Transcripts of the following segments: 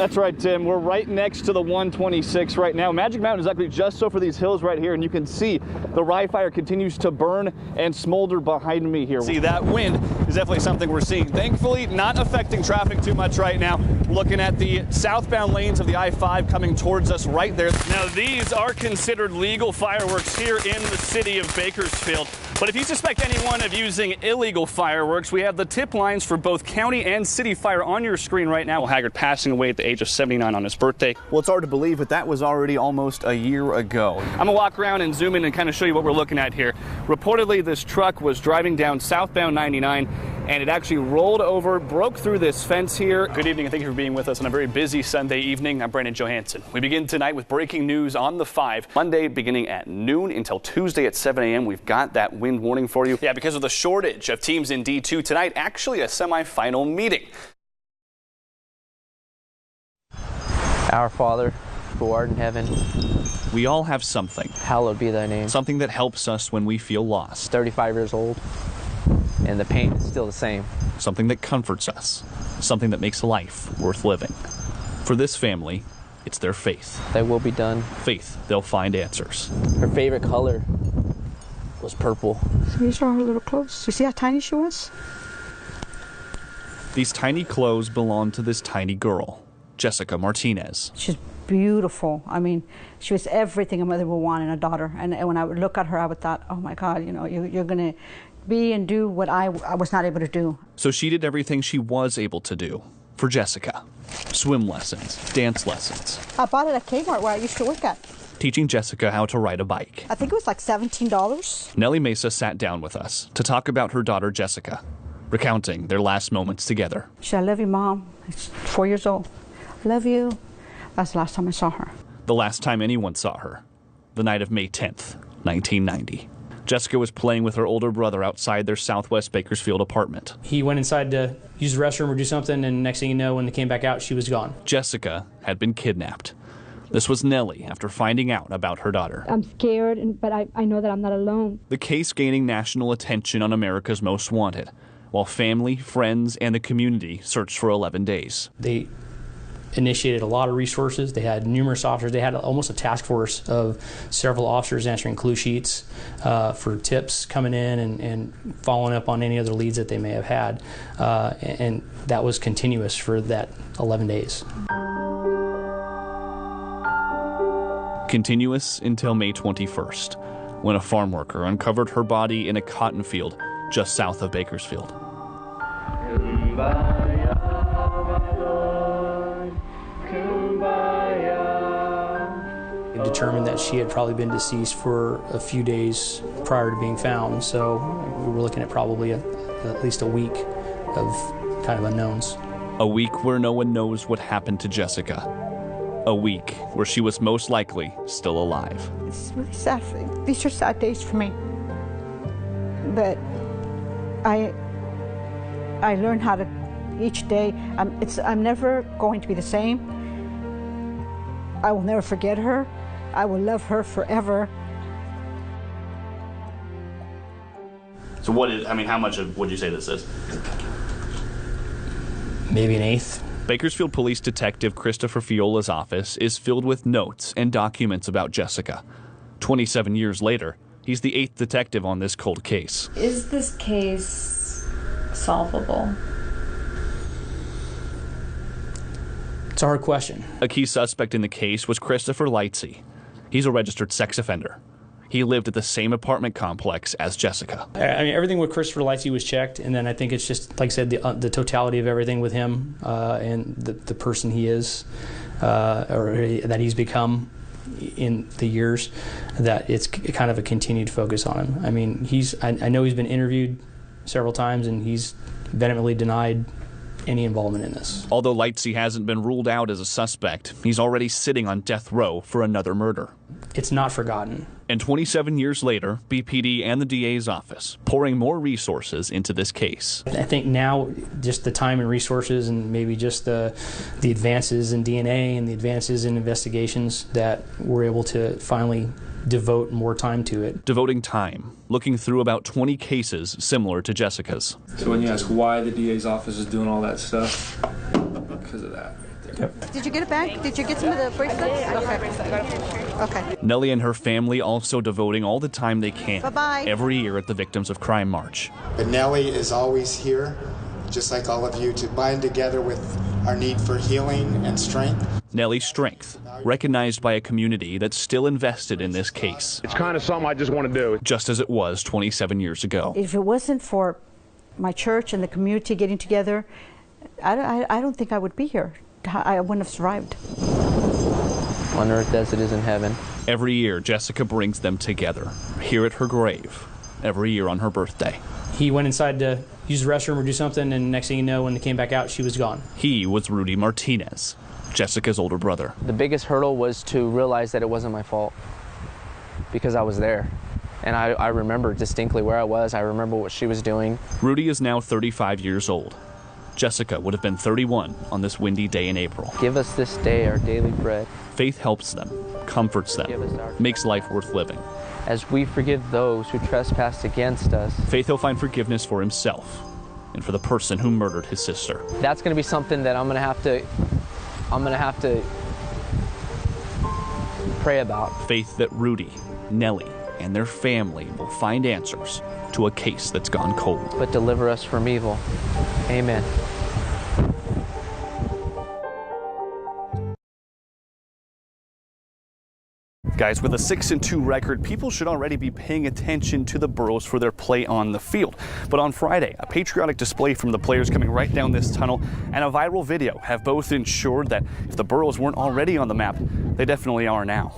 That's right, Tim. We're right next to the 126 right now. Magic Mountain is actually just over these hills right here, and you can see the rye fire continues to burn and smolder behind me here. See, that wind is definitely something we're seeing. Thankfully, not affecting traffic too much right now. Looking at the southbound lanes of the I-5 coming towards us right there. Now, these are considered legal fireworks here in the city of Bakersfield. But if you suspect anyone of using illegal fireworks, we have the tip lines for both county and city fire on your screen right now. Haggard passing away at the age of 79 on his birthday. Well, it's hard to believe, but that was already almost a year ago. I'm gonna walk around and zoom in and kind of show you what we're looking at here. Reportedly, this truck was driving down southbound 99, and it actually rolled over, broke through this fence here. Good evening, and thank you for being with us on a very busy Sunday evening. I'm Brandon Johansen. We begin tonight with breaking news on the 5. Monday beginning at noon until Tuesday at 7 a.m. We've got that wind warning for you. Yeah, because of the shortage of teams in D2 tonight, actually a semifinal meeting. Our Father, who art in heaven. We all have something. Hallowed be thy name. Something that helps us when we feel lost. 35 years old, and the pain is still the same. Something that comforts us. Something that makes life worth living. For this family, it's their faith. Thy will be done. Faith, they'll find answers. Her favorite color was purple. These are her little clothes. You see how tiny she was? These tiny clothes belong to this tiny girl, Jessica Martinez. She's beautiful. I mean, she was everything a mother would want in a daughter. And when I would look at her, I would thought, oh my God, you know, you're going to be and do what I was not able to do. So she did everything she was able to do for Jessica. Swim lessons, dance lessons. I bought it at Kmart where I used to work at. Teaching Jessica how to ride a bike. I think it was like $17. Nellie Mesa sat down with us to talk about her daughter Jessica, recounting their last moments together. She said, I love you, Mom. She's 4 years old. I love you. That's the last time I saw her. The last time anyone saw her, the night of May 10th, 1990. Jessica was playing with her older brother outside their southwest Bakersfield apartment. He went inside to use the restroom or do something, and next thing you know, when they came back out, she was gone. Jessica had been kidnapped. This was Nellie after finding out about her daughter. I'm scared, but I know that I'm not alone. The case gaining national attention on America's Most Wanted, while family, friends, and the community searched for 11 days. They initiated a lot of resources. They had numerous officers. They had almost a task force of several officers answering clue sheets for tips coming in and following up on any other leads that they may have had. And that was continuous for that 11 days. Continuous until May 21st, when a farm worker uncovered her body in a cotton field just south of Bakersfield. It determined that she had probably been deceased for a few days prior to being found, so we were looking at probably at least a week of kind of unknowns. A week where no one knows what happened to Jessica. A week where she was most likely still alive. It's really sad. These are sad days for me. But I learned how to, each day, I'm never going to be the same. I will never forget her. I will love her forever. So how much would you say this is? Maybe an eighth. Bakersfield Police Detective Christopher Fiola's office is filled with notes and documents about Jessica. 27 years later, he's the 8th detective on this cold case. Is this case solvable? It's a hard question. A key suspect in the case was Christopher Lightsey. He's a registered sex offender. He lived at the same apartment complex as Jessica. I mean, everything with Christopher Lightsey was checked, and then I think it's just, like I said, the totality of everything with him and the person he is, or that he's become in the years, that it's kind of a continued focus on him. I mean, I know he's been interviewed several times, and he's vehemently denied any involvement in this. Although Lightsey hasn't been ruled out as a suspect, he's already sitting on death row for another murder. It's not forgotten. And 27 years later, BPD and the DA's office pouring more resources into this case. I think now just the time and resources, and maybe just the advances in DNA and the advances in investigations, that we're able to finally devote more time to it. Devoting time, looking through about 20 cases similar to Jessica's. So when you ask why the DA's office is doing all that stuff, because of that. Did you get it back? Did you get some of the bracelets? Okay. Nellie and her family also devoting all the time they can Bye-bye. every year at the Victims of Crime March. But Nellie is always here, just like all of you, to bind together with our need for healing and strength. Nellie's strength, recognized by a community that's still invested in this case. It's kind of something I just want to do. Just as it was 27 years ago. If it wasn't for my church and the community getting together, I don't think I would be here. I wouldn't have survived. On earth as it is in heaven. Every year, Jessica brings them together, here at her grave, every year on her birthday. He went inside to use the restroom or do something, and next thing you know, when they came back out, she was gone. He was Rudy Martinez, Jessica's older brother. The biggest hurdle was to realize that it wasn't my fault, because I was there. And I remember distinctly where I was. I remember what she was doing. Rudy is now 35 years old. Jessica would have been 31 on this windy day in April. Give us this day our daily bread. Faith helps them, comforts them, makes life worth living. As we forgive those who trespass against us. Faith will find forgiveness for himself and for the person who murdered his sister. That's going to be something that I'm going to have to pray about. Faith that Rudy, Nellie, and their family will find answers to a case that's gone cold. But deliver us from evil. Amen. Guys, with a 6-2 record, people should already be paying attention to the Burros for their play on the field. But on Friday, a patriotic display from the players coming right down this tunnel and a viral video have both ensured that if the Burros weren't already on the map, they definitely are now.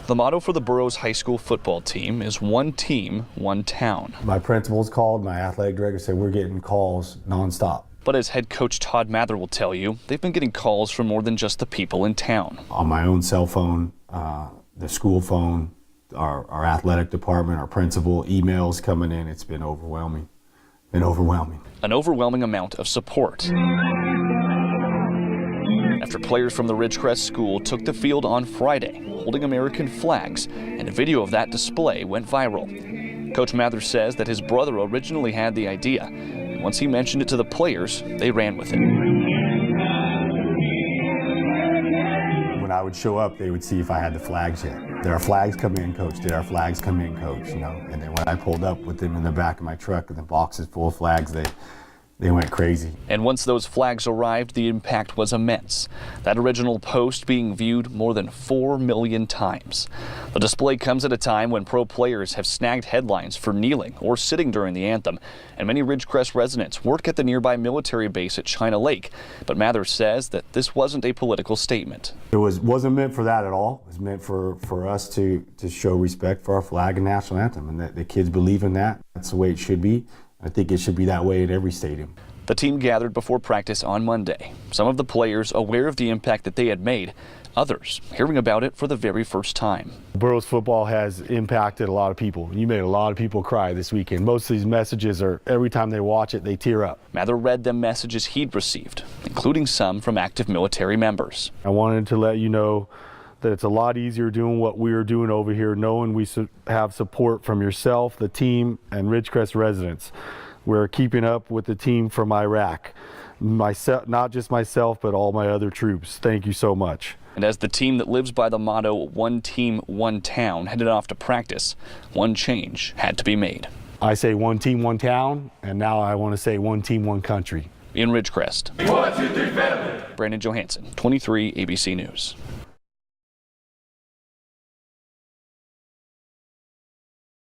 The motto for the Burros High School football team is one team, one town. My principal's called, my athletic director said we're getting calls nonstop. But as head coach Todd Mather will tell you, they've been getting calls from more than just the people in town. On my own cell phone, the school phone, our athletic department, our principal, emails coming in. It's been overwhelming. An overwhelming amount of support. After players from the Ridgecrest School took the field on Friday, holding American flags, and a video of that display went viral. Coach Mather says that his brother originally had the idea, and once he mentioned it to the players, they ran with it. When I would show up, they would see if I had the flags yet. Did our flags come in, coach? Did our flags come in, coach? You know, and then when I pulled up with them in the back of my truck and the boxes full of flags, they went crazy. And once those flags arrived, the impact was immense. That original post being viewed more than 4 million times. The display comes at a time when pro players have snagged headlines for kneeling or sitting during the anthem, and many Ridgecrest residents work at the nearby military base at China Lake. But Mather says that this wasn't a political statement. It wasn't meant for that at all. It was meant for us to show respect for our flag and national anthem, and that the kids believe in that. That's the way it should be. I think it should be that way at every stadium. The team gathered before practice on Monday. Some of the players aware of the impact that they had made, others hearing about it for the very first time. Burros football has impacted a lot of people. You made a lot of people cry this weekend. Most of these messages are, every time they watch it, they tear up. Mather read the messages he'd received, including some from active military members. I wanted to let you know that it's a lot easier doing what we're doing over here, knowing we have support from yourself, the team, and Ridgecrest residents. We're keeping up with the team from Iraq. Not just myself, but all my other troops. Thank you so much. And as the team that lives by the motto, one team, one town, headed off to practice, one change had to be made. I say one team, one town, and now I want to say one team, one country. In Ridgecrest, 1, 2, 3, family. Brandon Johansen, 23 ABC News.